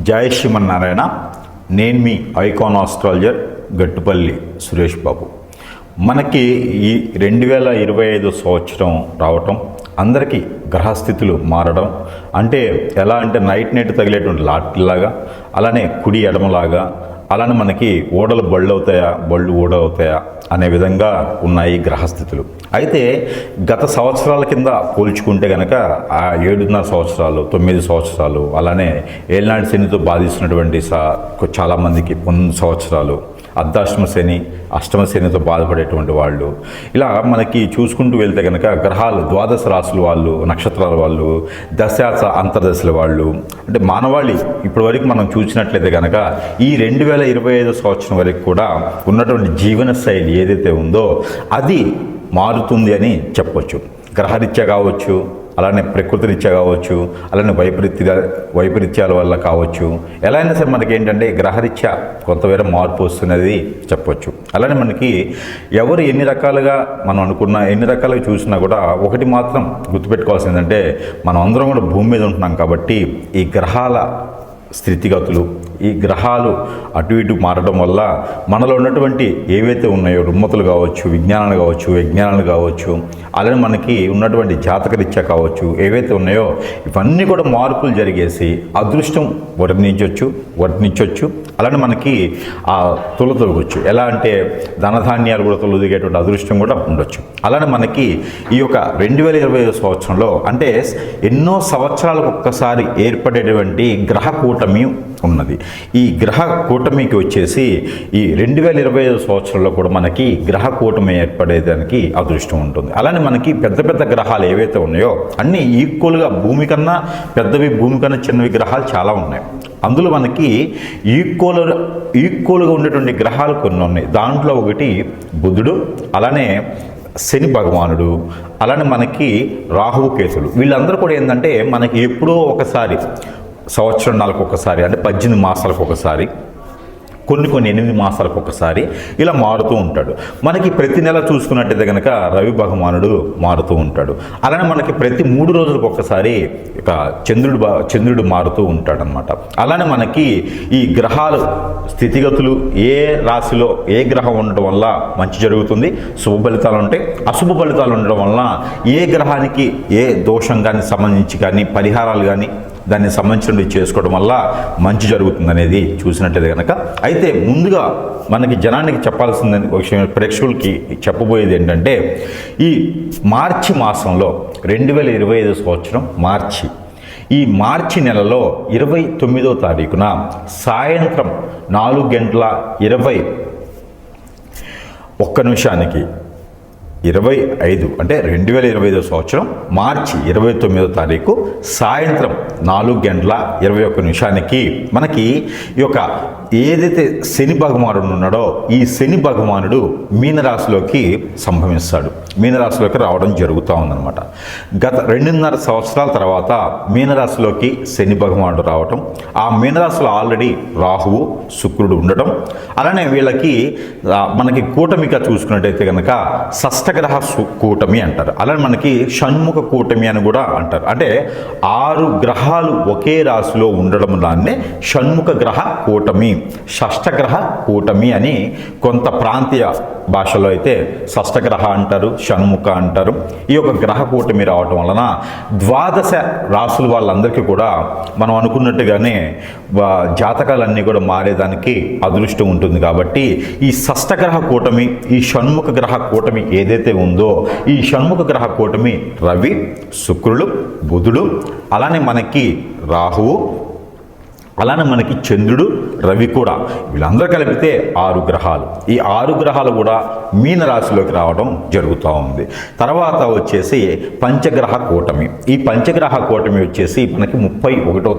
జై శ్రీమన్నారాయణ. నేను మీ icon astrologer Gattupalli Suresh Babu. మనకి ఈ 2025 సంవత్సరం రావటం, అందరికీ గ్రహస్థితులు మారడం అంటే ఎలా అంటే నైట్ తగిలేటువంటి లాటిలాగా, అలానే కుడి ఎడమలాగా, అలానే మనకి ఓడలు బళ్ళు అవుతాయా, బళ్ళు ఓడ అవుతాయా అనే విధంగా ఉన్నాయి గ్రహస్థితులు. అయితే గత సంవత్సరాల కింద పోల్చుకుంటే కనుక ఆ 7.5 సంవత్సరాలు, 9 సంవత్సరాలు, అలానే ఏలినాటి శనితో బాధిస్తున్నటువంటి చాలామందికి 9 సంవత్సరాలు, అర్ధాష్టమ శని, అష్టమ శనితో బాధపడేటువంటి వాళ్ళు, ఇలా మనకి చూసుకుంటూ వెళ్తే కనుక గ్రహాలు ద్వాదశ రాశుల వాళ్ళు, నక్షత్రాల వాళ్ళు, దశాస అంతర్దశల వాళ్ళు, అంటే మానవాళి ఇప్పటి వరకు మనం చూసినట్లయితే కనుక ఈ 2025 సంవత్సరం వరకు కూడా ఉన్నటువంటి జీవన శైలి ఏదైతే ఉందో అది మారుతుంది అని చెప్పవచ్చు. గ్రహరీత్యా కావచ్చు, అలానే ప్రకృతి రీత్యా కావచ్చు, అలానే వైపరీత్యాల వల్ల కావచ్చు, ఎలా అయినా సరే మనకి ఏంటంటే గ్రహరీత్యా కొంతవేర మార్పు వస్తున్నది చెప్పవచ్చు. అలానే మనకి ఎవరు ఎన్ని రకాలుగా మనం అనుకున్నా, ఎన్ని రకాలుగా చూసినా కూడా ఒకటి మాత్రం గుర్తుపెట్టుకోవాల్సింది ఏంటంటే మనం అందరం కూడా భూమి మీద ఉంటున్నాం కాబట్టి ఈ గ్రహాల స్థితిగతులు, ఈ గ్రహాలు అటు ఇటు మారడం వల్ల మనలో ఉన్నటువంటి ఏవైతే ఉన్నాయో రుమ్మతులు కావచ్చు, విజ్ఞానాలు కావచ్చు, విజ్ఞానాలు కావచ్చు, అలానే మనకి ఉన్నటువంటి జాతకరీత్యా కావచ్చు, ఏవైతే ఉన్నాయో ఇవన్నీ కూడా మార్పులు జరిగేసి అదృష్టం వర్ణించవచ్చు. అలానే మనకి ఆ తొలగొచ్చు. ఎలా అంటే ధనధాన్యాలు కూడా తొలగిగేటువంటి అదృష్టం కూడా ఉండొచ్చు. అలానే మనకి ఈ యొక్క 2025 సంవత్సరంలో అంటే ఎన్నో సంవత్సరాలకు ఒక్కసారి ఏర్పడేటువంటి గ్రహ కూటమి ఉన్నది. ఈ గ్రహ కూటమికి వచ్చేసి ఈ 2025 సంవత్సరంలో కూడా మనకి గ్రహ కూటమి ఏర్పడేదానికి అదృష్టం ఉంటుంది. అలానే మనకి పెద్ద పెద్ద గ్రహాలు ఏవైతే ఉన్నాయో అన్నీ ఈక్వల్గా భూమి కన్నా పెద్దవి, భూమి కన్నా చిన్నవి గ్రహాలు చాలా ఉన్నాయి. అందులో మనకి ఈక్వల్గా ఉండేటువంటి గ్రహాలు కొన్ని ఉన్నాయి. దాంట్లో ఒకటి బుధుడు, అలానే శని భగవానుడు, అలానే మనకి రాహువు కేతులు. వీళ్ళందరూ కూడా ఏంటంటే మనకి ఎప్పుడో ఒకసారి సంవత్సరం నెలకు ఒకసారి, అంటే 18 మాసాలకు ఒకసారి, కొన్ని 8 మాసాలకు ఒకసారి ఇలా మారుతూ ఉంటాడు. మనకి ప్రతి నెల చూసుకున్నట్టయితే కనుక రవి భగవానుడు మారుతూ ఉంటాడు. అలానే మనకి ప్రతి 3 రోజులకు ఒకసారి ఇక చంద్రుడు మారుతూ ఉంటాడు అనమాట. అలానే మనకి ఈ గ్రహాలు స్థితిగతులు ఏ రాశిలో ఏ గ్రహం ఉండడం వల్ల మంచి జరుగుతుంది, శుభ ఫలితాలు ఉంటాయి, అశుభ ఫలితాలు ఉండడం వల్ల ఏ గ్రహానికి ఏ దోషం కానీ సంబంధించి కానీ పరిహారాలు కానీ దానికి సంబంధించినవి చేసుకోవడం వల్ల మంచి జరుగుతుంది అనేది చూసినట్లయితే కనుక. అయితే ముందుగా మనకి జనానికి చెప్పాల్సిన విషయం, ప్రేక్షకులకి చెప్పబోయేది ఏంటంటే ఈ మార్చి మాసంలో 2025 సంవత్సరం ఈ మార్చి నెలలో 29వ తారీఖున సాయంత్రం 4:21 25 అంటే 2025 సంవత్సరం మార్చి 29వ తారీఖు సాయంత్రం 4:21 మనకి ఈ యొక్క ఏదైతే శని భగవానుడు ఉన్నాడో ఈ శని భగవానుడు మీనరాశిలోకి సంభవిస్తాడు, మీనరాశిలోకి రావడం జరుగుతూ ఉందన్నమాట. గత 2.5 సంవత్సరాల తర్వాత మీనరాశిలోకి శని భగవానుడు రావటం, ఆ మీనరాశిలో ఆల్రెడీ రాహువు శుక్రుడు ఉండటం, అలానే వీళ్ళకి మనకి కూటమిగా చూసుకున్నట్టయితే కనుక షష్టగ్రహ కూటమి అంటారు. అలానే మనకి షణ్ముఖ కూటమి అని కూడా అంటారు. అంటే 6 గ్రహాలు ఒకే రాశిలో ఉండడం దాన్నే షణ్ముఖ గ్రహ కూటమి, షష్టగ్రహ కూటమి అని కొంత ప్రాంతీయ భాషలో అయితే షష్టగ్రహ అంటారు, షణ్ముఖ అంటారు. ఈ యొక్క గ్రహ కూటమి రావటం వలన 12 రాశుల వాళ్ళందరికీ కూడా మనం అనుకున్నట్టుగానే జాతకాలన్నీ కూడా మారేదానికి అదృష్టం ఉంటుంది. కాబట్టి ఈ షష్టగ్రహ కూటమి, ఈ షణ్ముఖ గ్రహ కూటమి ఏదైతే ఉందో ఈ షణ్ముఖ గ్రహ కూటమి రవి, శుక్రుడు, బుధుడు, అలానే మనకి రాహువు, అలానే మనకి చంద్రుడు, రవి కూడా, వీళ్ళందరూ కలిపితే 6 గ్రహాలు. ఈ 6 గ్రహాలు కూడా మీనరాశిలోకి రావడం జరుగుతూ ఉంది. తర్వాత వచ్చేసి పంచగ్రహ కూటమి. ఈ పంచగ్రహ కూటమి వచ్చేసి మనకి 31వ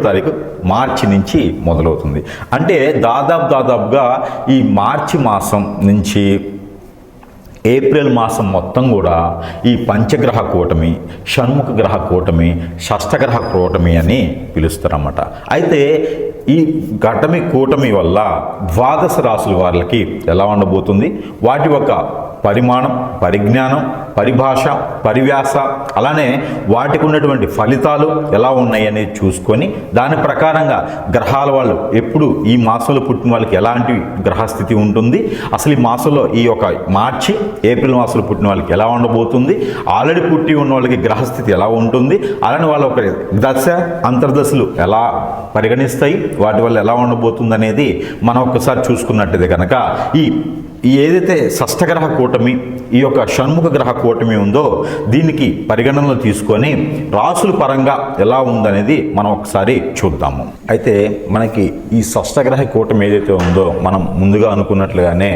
తారీఖు మార్చి నుంచి మొదలవుతుంది. అంటే దాదాపుగా ఈ మార్చి మాసం నుంచి ఏప్రిల్ మాసం మొత్తం కూడా ఈ పంచగ్రహ కూటమి, షణ్ముఖ గ్రహ కూటమి, షష్టగ్రహ కూటమి అని పిలుస్తారన్నమాట. అయితే ఈ కూటమి వల్ల 12 రాశుల వాళ్ళకి ఎలా ఉండబోతుంది, వాటి యొక్క పరిమాణం, పరిజ్ఞానం, పరిభాష, పరివ్యాస, అలానే వాటికి ఉన్నటువంటి ఫలితాలు ఎలా ఉన్నాయి అనేది చూసుకొని దాని ప్రకారంగా గ్రహాల వాళ్ళు ఎప్పుడు ఈ మాసంలో పుట్టిన వాళ్ళకి ఎలాంటి గ్రహస్థితి ఉంటుంది, అసలు ఈ మాసంలో ఈ యొక్క మార్చి ఏప్రిల్ మాసంలో పుట్టిన వాళ్ళకి ఎలా ఉండబోతుంది, ఆల్రెడీ పుట్టి ఉన్న వాళ్ళకి గ్రహస్థితి ఎలా ఉంటుంది, అలానే వాళ్ళ ఒక దశ అంతర్దశలు ఎలా పరిగణిస్తాయి, వాటి వల్ల ఎలా ఉండబోతుంది అనేది మనం ఒక్కసారి చూసుకున్నట్టయితే కనుక ఈ ఏదైతే షష్టగ్రహ కూటమి, ఈ యొక్క షణ్ముఖ గ్రహ కూటమి ఉందో దీనికి పరిగణనలో తీసుకొని రాసుల పరంగా ఎలా ఉందనేది మనం ఒకసారి చూద్దాము. అయితే మనకి ఈ షష్టగ్రహ కూటమి ఏదైతే ఉందో మనం ముందుగా అనుకున్నట్లుగానే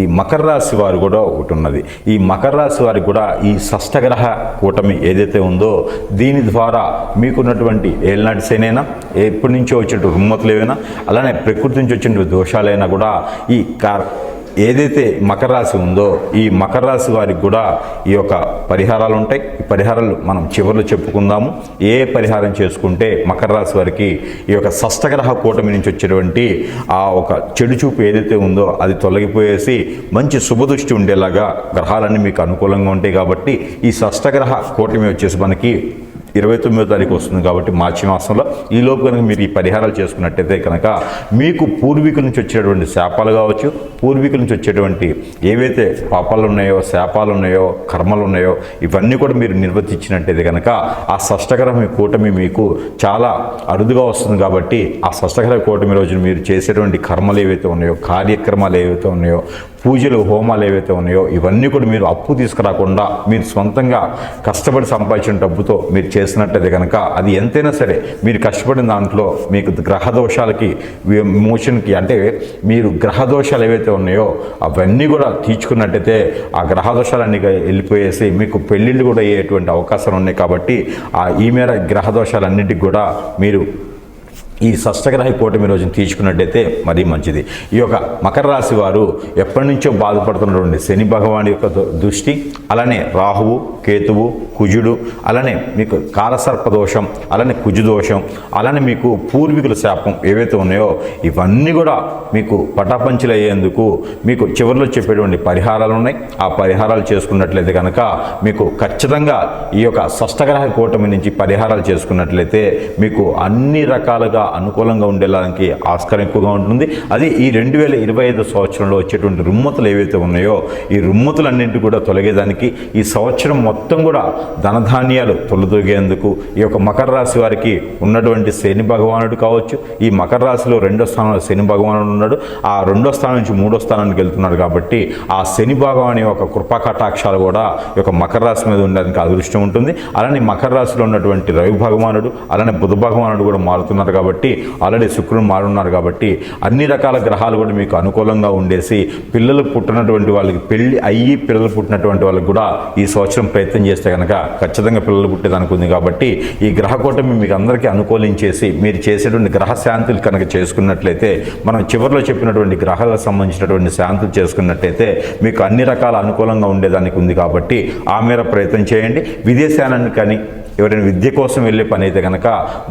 ఈ మకర రాశి వారు కూడా ఒకటి ఉన్నది. ఈ మకర రాశి వారికి కూడా ఈ షష్టగ్రహ కూటమి ఏదైతే ఉందో దీని ద్వారా మీకున్నటువంటి ఏళ్ళనాటి శనైనా, ఎప్పటి నుంచో వచ్చేటువంటి రుమ్మతులు ఏవైనా, అలానే ప్రకృతి నుంచి వచ్చినటువంటి దోషాలైనా కూడా ఈ ఏదైతే మకర రాశి ఉందో ఈ మకర రాశి వారికి కూడా ఈ యొక్క పరిహారాలు ఉంటాయి. ఈ పరిహారాలు మనం చివరిలో చెప్పుకుందాము. ఏ పరిహారం చేసుకుంటే మకర రాశి వారికి ఈ యొక్క షష్టగ్రహ కూటమి నుంచి వచ్చేటువంటి ఆ ఒక చెడు చూపు ఏదైతే ఉందో అది తొలగిపోయేసి మంచి శుభదృష్టి ఉండేలాగా గ్రహాలన్నీ మీకు అనుకూలంగా ఉంటాయి. కాబట్టి ఈ షష్టగ్రహ కూటమి వచ్చేసి మనకి 29వ తారీఖు వస్తుంది కాబట్టి మార్చి మాసంలో ఈ లోపు కనుక మీరు ఈ పరిహారాలు చేసుకున్నట్టయితే కనుక మీకు పూర్వీకుల నుంచి వచ్చేటువంటి శాపాలు కావచ్చు, పూర్వీకుల నుంచి వచ్చేటువంటి ఏవైతే పాపాలు ఉన్నాయో, శాపాలు ఉన్నాయో, కర్మలు ఉన్నాయో ఇవన్నీ కూడా మీరు నిర్వర్తించినట్టయితే కనుక ఆ షష్టగ్రహ కూటమి మీకు చాలా అరుదుగా వస్తుంది. కాబట్టి ఆ షష్టగ్రహ కూటమి రోజున మీరు చేసేటువంటి కర్మలు ఏవైతే ఉన్నాయో, కార్యక్రమాలు ఏవైతే ఉన్నాయో, పూజలు, హోమాలు ఏవైతే ఉన్నాయో ఇవన్నీ కూడా మీరు అప్పు తీసుకురాకుండా మీరు సొంతంగా కష్టపడి సంపాదించిన డబ్బుతో మీరు చేసినట్టయితే కనుక అది ఎంతైనా సరే మీరు కష్టపడిన దాంట్లో మీకు గ్రహ దోషాలకి విమోచనకి, అంటే మీరు గ్రహ దోషాలు ఏవైతే ఉన్నాయో అవన్నీ కూడా తీర్చుకున్నట్టయితే ఆ గ్రహ దోషాలన్నీ వెళ్ళిపోయేసి మీకు పెళ్ళిళ్ళు కూడా అయ్యేటువంటి అవకాశాలు ఉన్నాయి. కాబట్టి ఈ మేర గ్రహ దోషాలన్నింటికి కూడా మీరు ఈ షష్టగ్రహ కూటమి రోజున తీసుకున్నట్టయితే మరీ మంచిది. ఈ యొక్క మకర రాశి వారు ఎప్పటి నుంచో బాధపడుతున్నటువంటి శని భగవాన్ యొక్క దృష్టి, అలానే రాహువు, కేతువు, కుజుడు, అలానే మీకు కాలసర్ప దోషం, అలానే కుజు దోషం, అలానే మీకు పూర్వీకుల శాపం ఏవైతే ఉన్నాయో ఇవన్నీ కూడా మీకు పటాపంచలు అయ్యేందుకు మీకు చివరిలో చెప్పేటువంటి పరిహారాలు ఉన్నాయి. ఆ పరిహారాలు చేసుకున్నట్లయితే కనుక మీకు ఖచ్చితంగా ఈ యొక్క షష్టగ్రహ కూటమి నుంచి పరిహారాలు చేసుకున్నట్లయితే మీకు అన్ని రకాలుగా అనుకూలంగా ఉండేలానికి ఆస్కారం ఎక్కువగా ఉంటుంది. అది ఈ 2025 సంవత్సరంలో వచ్చేటువంటి రుమ్మతులు ఏవైతే ఉన్నాయో ఈ రుమ్మతులన్నింటి కూడా తొలగేదానికి ఈ సంవత్సరం మొత్తం కూడా ధనధాన్యాలు తొలదొగేందుకు ఈ యొక్క మకర రాశి వారికి ఉన్నటువంటి శని భగవానుడు కావచ్చు. ఈ మకర రాశిలో 2వ స్థానంలో శని భగవానుడు ఉన్నాడు. ఆ 2వ స్థానం నుంచి 3వ స్థానానికి వెళ్తున్నాడు. కాబట్టి ఆ శని భగవాని యొక్క కృపా కటాక్షాలు కూడా ఈ యొక్క మకర రాశి మీద ఉండడానికి అదృష్టం ఉంటుంది. అలానే మకర రాశిలో ఉన్నటువంటి రవి భగవానుడు, అలానే బుధ భగవానుడు కూడా మారుతున్నారు. కాబట్టి ఆల్రెడీ శుక్రుడు మారున్నారు. కాబట్టి అన్ని రకాల గ్రహాలు కూడా మీకు అనుకూలంగా ఉండేసి పిల్లలు పుట్టినటువంటి వాళ్ళకి, పెళ్ళి అయ్యి పిల్లలు పుట్టినటువంటి వాళ్ళకి కూడా ఈ సంవత్సరం ప్రయత్నం చేస్తే కనుక ఖచ్చితంగా పిల్లలు పుట్టేదానికి ఉంది. కాబట్టి ఈ గ్రహ కూటమి మీకు అందరికీ అనుకూలించేసి మీరు చేసేటువంటి గ్రహ శాంతులు కనుక చేసుకున్నట్లయితే, మనం చివరిలో చెప్పినటువంటి గ్రహాలకు సంబంధించినటువంటి శాంతులు చేసుకున్నట్టయితే మీకు అన్ని రకాల అనుకూలంగా ఉండేదానికి ఉంది. కాబట్టి ఆ మేర ప్రయత్నం చేయండి. విదేశానికి కానీ ఎవరైనా విద్య కోసం వెళ్ళే పని అయితే కనుక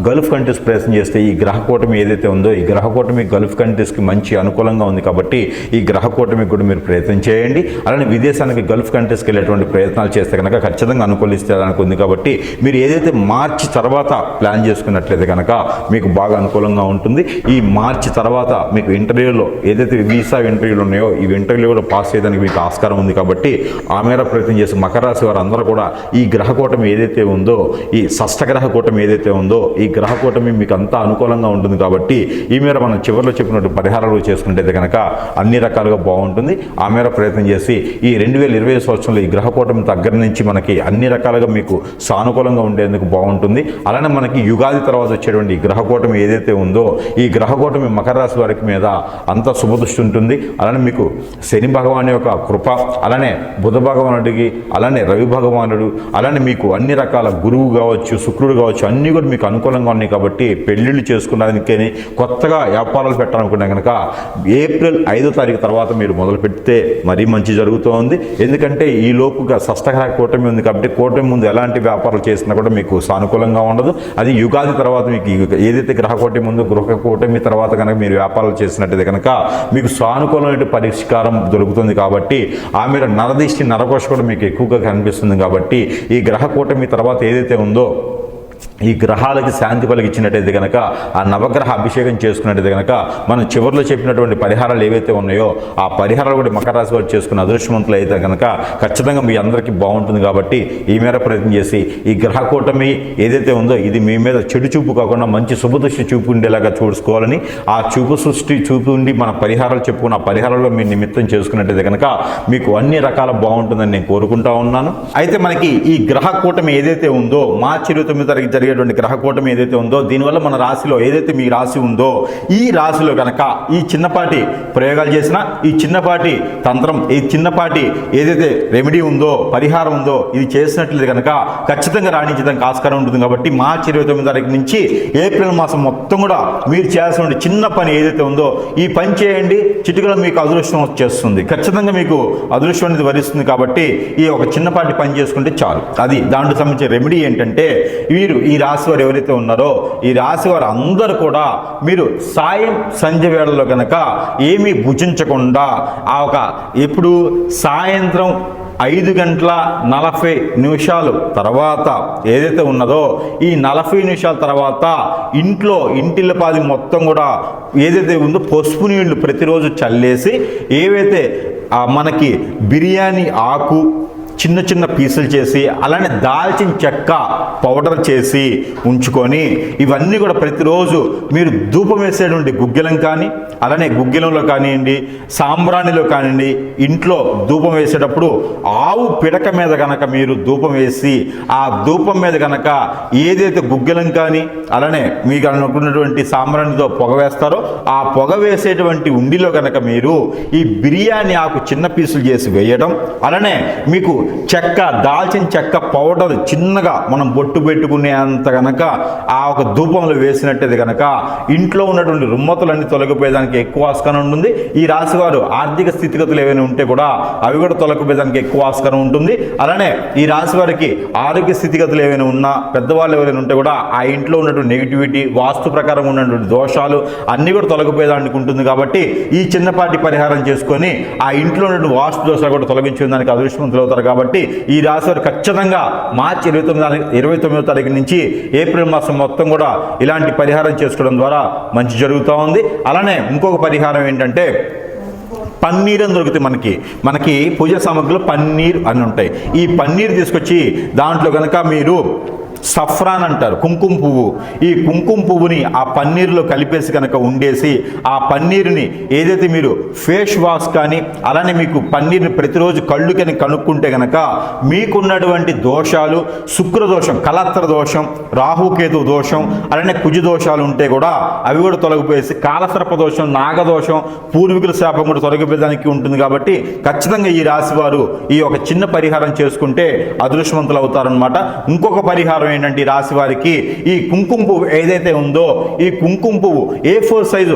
గల్ఫ్ కంట్రీస్ ప్రయత్నం చేస్తే ఈ గ్రహ కూటమి ఏదైతే ఉందో ఈ గ్రహ కూటమి గల్ఫ్ కంట్రీస్కి మంచి అనుకూలంగా ఉంది. కాబట్టి ఈ గ్రహ కూటమికి కూడా మీరు ప్రయత్నం చేయండి. అలానే విదేశానికి గల్ఫ్ కంట్రీస్కి వెళ్ళేటువంటి ప్రయత్నాలు చేస్తే కనుక ఖచ్చితంగా అనుకూలిస్తేదానికి ఉంది. కాబట్టి మీరు ఏదైతే మార్చి తర్వాత ప్లాన్ చేసుకున్నట్లయితే కనుక మీకు బాగా అనుకూలంగా ఉంటుంది. ఈ మార్చి తర్వాత మీకు ఇంటర్వ్యూలో ఏదైతే వీసా ఇంటర్వ్యూలు ఉన్నాయో ఈ ఇంటర్వ్యూ కూడా పాస్ చేయడానికి మీకు ఆస్కారం ఉంది. కాబట్టి ఆ మేర ప్రయత్నం చేసి మకర రాశి వారు అందరూ కూడా ఈ గ్రహ కూటమి ఏదైతే ఉందో, ఈ షష్టగ్రహ కూటమి ఏదైతే ఉందో ఈ గ్రహ కూటమి మీకు అంతా అనుకూలంగా ఉంటుంది. కాబట్టి ఈ మేర మనం చివరిలో చెప్పినట్టు పరిహారాలు చేసుకుంటే కనుక అన్ని రకాలుగా బాగుంటుంది. ఆ మేర ప్రయత్నం చేసి ఈ 2020 సంవత్సరంలో ఈ గ్రహ కూటమి దగ్గర నుంచి మనకి అన్ని రకాలుగా మీకు సానుకూలంగా ఉండేందుకు బాగుంటుంది. అలానే మనకి యుగాది తర్వాత వచ్చేటువంటి ఈ గ్రహ కూటమి ఏదైతే ఉందో ఈ గ్రహ కూటమి మకర రాశి వారికి మీద అంత శుభదృష్టి ఉంటుంది. అలానే మీకు శని భగవాన్ యొక్క కృప, అలానే బుధ భగవానుడికి, అలానే రవి భగవానుడు, అలానే మీకు అన్ని రకాల గురువు గురువు కావచ్చు, శుక్రుడు కావచ్చు, అన్నీ కూడా మీకు అనుకూలంగా ఉన్నాయి కాబట్టి పెళ్ళిళ్ళు చేసుకున్నానికి కొత్తగా వ్యాపారాలు పెట్టాలనుకున్నా కనుక ఏప్రిల్ 5వ తారీఖు తర్వాత మీరు మొదలు పెడితే మరీ మంచి జరుగుతోంది. ఎందుకంటే ఈ లోపుగా షష్టగ్రహ కూటమి ఉంది కాబట్టి కూటమి ముందు ఎలాంటి వ్యాపారాలు చేసినా కూడా మీకు సానుకూలంగా ఉండదు. అది యుగాది తర్వాత మీకు ఏదైతే గ్రహ కూటమి ఉందో గృహ కూటమి తర్వాత కనుక మీరు వ్యాపారాలు చేసినట్టయితే కనుక మీకు సానుకూలమైన పరిష్కారం దొరుకుతుంది. కాబట్టి ఆ మీరు నరదిష్టి నరకోశ కూడా మీకు ఎక్కువగా కనిపిస్తుంది. కాబట్టి ఈ గ్రహ కూటమి తర్వాత ఏదైతే ఉందో ఈ గ్రహాలకి శాంతి కలిగించినట్టయితే కనుక ఆ నవగ్రహ అభిషేకం చేసుకున్నట్టయితే కనుక మనం చివరిలో చెప్పినటువంటి పరిహారాలు ఏవైతే ఉన్నాయో ఆ పరిహారాలు కూడా మకర రాశి వారు చేసుకున్న అదృష్టవంతులు అయితే కనుక ఖచ్చితంగా మీ అందరికీ బాగుంటుంది. కాబట్టి ఈ మేర ప్రయత్నం చేసి ఈ గ్రహ కూటమి ఏదైతే ఉందో ఇది మీ మీద చెడు చూపు కాకుండా మంచి శుభదృష్టి చూపు ఉండేలాగా చూసుకోవాలని, ఆ చూపు ఉండి మన పరిహారాలు చెప్పుకున్న ఆ పరిహారాల్లో మీరు నిమిత్తం చేసుకున్నట్టయితే కనుక మీకు అన్ని రకాల బాగుంటుందని నేను కోరుకుంటా ఉన్నాను. అయితే మనకి ఈ గ్రహ కూటమి ఏదైతే ఉందో మార్చి 29వ తారీఖు జరిగేటువంటి గ్రహ కూటమి ఏదైతే ఉందో దీనివల్ల మన రాశిలో ఏదైతే మీ రాశి ఉందో ఈ రాశిలో కనుక ఈ చిన్నపాటి ప్రయోగాలు చేసినా, ఈ చిన్నపాటి తంత్రం, ఈ చిన్నపాటి ఏదైతే రెమెడీ ఉందో పరిహారం ఉందో ఇది చేసినట్లయితే కనుక ఖచ్చితంగా రాణించడానికి ఆస్కారం ఉంటుంది. కాబట్టి మార్చి 29వ తారీఖు నుంచి ఏప్రిల్ మాసం మొత్తం కూడా మీరు చేయాల్సిన చిన్న పని ఏదైతే ఉందో ఈ పని చేయండి, చిటికలో మీకు అదృష్టం వచ్చేస్తుంది. ఖచ్చితంగా మీకు అదృష్టం అనేది వరిస్తుంది. కాబట్టి ఈ ఒక చిన్నపాటి పని చేసుకుంటే చాలు. అది దాంట్లో సంబంధించిన రెమెడీ ఏంటంటే వీరు ఈ రాశి వారు ఎవరైతే ఉన్నారో ఈ రాశి వారు అందరూ కూడా మీరు సాయం సంధ్య వేళలో కనుక ఏమీ భుజించకుండా ఆ ఒక ఎప్పుడు సాయంత్రం 5:40 తర్వాత ఏదైతే ఉన్నదో ఈ 40 నిమిషాల తర్వాత ఇంటిల్లిపాది మొత్తం కూడా ఏదైతే ఉందో పసుపు నీళ్లు ప్రతిరోజు చల్లేసి ఏవైతే మనకి బిర్యానీ ఆకు చిన్న చిన్న పీసులు చేసి అలానే దాల్చిన చెక్క పౌడర్ చేసి ఉంచుకొని ఇవన్నీ కూడా ప్రతిరోజు మీరు ధూపం వేసేటువంటి గుగ్గిలం కానీ అలానే గుగ్గిలంలో కానివ్వండి, సాంబ్రాణిలో కానివ్వండి, ఇంట్లో ధూపం వేసేటప్పుడు ఆవు పిడక మీద కనుక మీరు ధూపం వేసి ఆ ధూపం మీద కనుక ఏదైతే గుగ్గిలం కానీ అలానే మీకు అనుకున్నటువంటి సాంబ్రాణితో పొగ వేస్తారో ఆ పొగ వేసేటువంటి ఉండిలో కనుక మీరు ఈ బిర్యానీ ఆకు చిన్న పీసులు చేసి వేయడం, అలానే మీకు దాల్చిన చెక్క పౌడర్ చిన్నగా మనం బొట్టు పెట్టుకునే అంత కనుక ఆ ఒక ధూపంలో వేసినట్టయితే కనుక ఇంట్లో ఉన్నటువంటి రుమ్మతులన్నీ తొలగిపోయేదానికి ఎక్కువ ఆస్కారం ఉంటుంది. ఈ రాశి వారు ఆర్థిక స్థితిగతులు ఏవైనా ఉంటే కూడా అవి కూడా తొలగిపోయేదానికి ఎక్కువ ఆస్కారం ఉంటుంది. అలానే ఈ రాశి వారికి ఆరోగ్య స్థితిగతులు ఏవైనా ఉన్నా, పెద్దవాళ్ళు ఎవరైనా ఉంటే కూడా ఆ ఇంట్లో ఉన్నటువంటి నెగిటివిటీ, వాస్తు ప్రకారం ఉన్నటువంటి దోషాలు అన్నీ కూడా తొలగిపోయేదానికి ఉంటుంది. కాబట్టి ఈ చిన్నపాటి పరిహారం చేసుకొని ఆ ఇంట్లో ఉన్నటువంటి వాస్తు దోషాలు కూడా తొలగించేదానికి అదృష్టవంతులు అవుతారు. కాబట్టి ఈ రాశి వారు ఖచ్చితంగా మార్చి 29వ తారీఖు నుంచి ఏప్రిల్ మాసం మొత్తం కూడా ఇలాంటి పరిహారం చేసుకోవడం ద్వారా మంచి జరుగుతూ ఉంది. అలానే ఇంకొక పరిహారం ఏంటంటే పన్నీర్ అని దొరుకుతాయి. మనకి పూజ సామగ్రిలో పన్నీర్ అని ఉంటాయి. ఈ పన్నీర్ తీసుకొచ్చి దాంట్లో కనుక మీరు సఫ్రాన్ అంటారు, కుంకుమ పువ్వు, ఈ కుంకుమ పువ్వుని ఆ పన్నీరులో కలిపేసి కనుక ఉండేసి ఆ పన్నీరుని ఏదైతే మీరు ఫేస్ వాష్ కానీ అలానే మీకు పన్నీర్ని ప్రతిరోజు కళ్ళు కని కనుక్కుంటే కనుక మీకున్నటువంటి దోషాలు, శుక్రదోషం, కలత్ర దోషం, రాహుకేతు దోషం, అలానే కుజ దోషాలు ఉంటే కూడా అవి కూడా తొలగిపోయేసి కాలసర్ప దోషం, నాగదోషం, పూర్వీకుల శాపం కూడా తొలగిపోయేదానికి ఉంటుంది. కాబట్టి ఖచ్చితంగా ఈ రాశి వారు ఈ ఒక చిన్న పరిహారం చేసుకుంటే అదృష్టవంతులు అవుతారనమాట. ఇంకొక పరిహారం ఏంటంటే ఈ రాశి వారికి ఈ కుంకుమ పువ్వు ఏదైతే ఉందో ఈ కుంకుమ పువ్వు A4 సైజు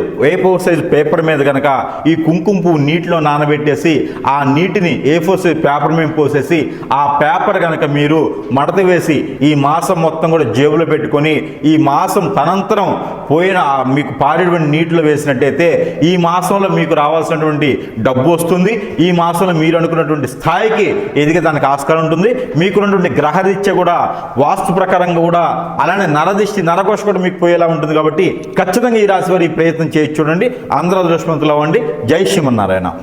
పేపర్ మీద కనుక ఈ కుంకుమ పువ్వు నీటిలో నానబెట్టేసి ఆ నీటిని A4 సైజు పేపర్ మీద పోసేసి ఆ పేపర్ కనుక మీరు మడత వేసి ఈ మాసం మొత్తం కూడా జేబులో పెట్టుకొని ఈ మాసం తనంతరం పోయిన మీకు పారేటువంటి నీటిలో వేసినట్టయితే ఈ మాసంలో మీకు రావాల్సినటువంటి డబ్బు వస్తుంది. ఈ మాసంలో మీరు అనుకున్నటువంటి స్థాయికి ఎదిగేదానికి ఆస్కారం ఉంటుంది. మీకున్నటువంటి గ్రహరీత్యా కూడా వాస్తు ప్రకారంగా కూడా అలానే నరదిష్టి నరకోశ కూడా మీకు పోయేలా ఉంటుంది. కాబట్టి ఖచ్చితంగా ఈ రాశి వారి ప్రయత్నం చేసి చూడండి. అందరూ అదృష్టవంతులు అవ్వండి. జై శ్రీమన్నారాయణ.